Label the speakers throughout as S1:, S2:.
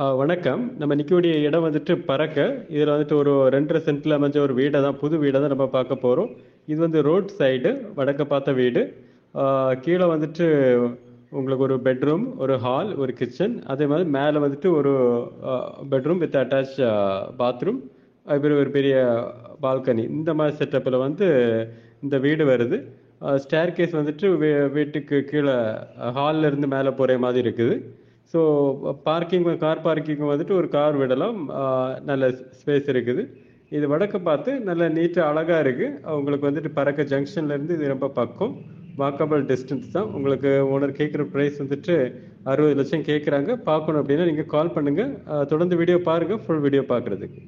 S1: வணக்கம். நம்ம நிக்கக்கூடிய இடம் வந்துட்டு பரக்க. இதில் வந்துட்டு ஒரு 2 1/2 சென்ட்ல அமைஞ்ச ஒரு வீடை தான், புது வீடை தான் நம்ம பார்க்க போகிறோம். இது வந்து ரோட் சைடு, வடக்க பார்த்த வீடு. கீழே வந்துட்டு உங்களுக்கு ஒரு பெட்ரூம், ஒரு ஹால், ஒரு கிச்சன், அதே மாதிரி மேலே வந்துட்டு ஒரு பெட்ரூம் வித் அட்டாச் பாத்ரூம், அதுமாதிரி ஒரு பெரிய பால்கனி. இந்த மாதிரி செட்டப்பில் வந்து இந்த வீடு வருது. ஸ்டேர் கேஸ் வந்துட்டு வீட்டுக்கு கீழே ஹாலில் இருந்து மேலே போகிற மாதிரி இருக்குது. ஸோ பார்க்கிங், கார் பார்க்கிங் வந்துட்டு ஒரு கார் விடலாம். நல்ல ஸ்பேஸ் இருக்குது. இது வடக்கு பார்த்து நல்ல நீட்டாக அழகாக இருக்குது. உங்களுக்கு வந்துட்டு பறக்க ஜங்ஷன்லேருந்து இது ரொம்ப பக்கம், வாக்கபிள் டிஸ்டன்ஸ் தான். உங்களுக்கு ஓனர் கேட்குற ப்ரைஸ் வந்துட்டு 60 லட்சம் கேட்குறாங்க. பார்க்கணும் அப்படின்னா நீங்கள் கால் பண்ணுங்கள். தொடர்ந்து வீடியோ பாருங்கள், ஃபுல் வீடியோ பார்க்குறதுக்கு.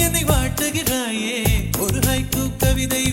S2: என்னை வாட்டுகிறாயே ஒரு ஹைக்கூ கவிதை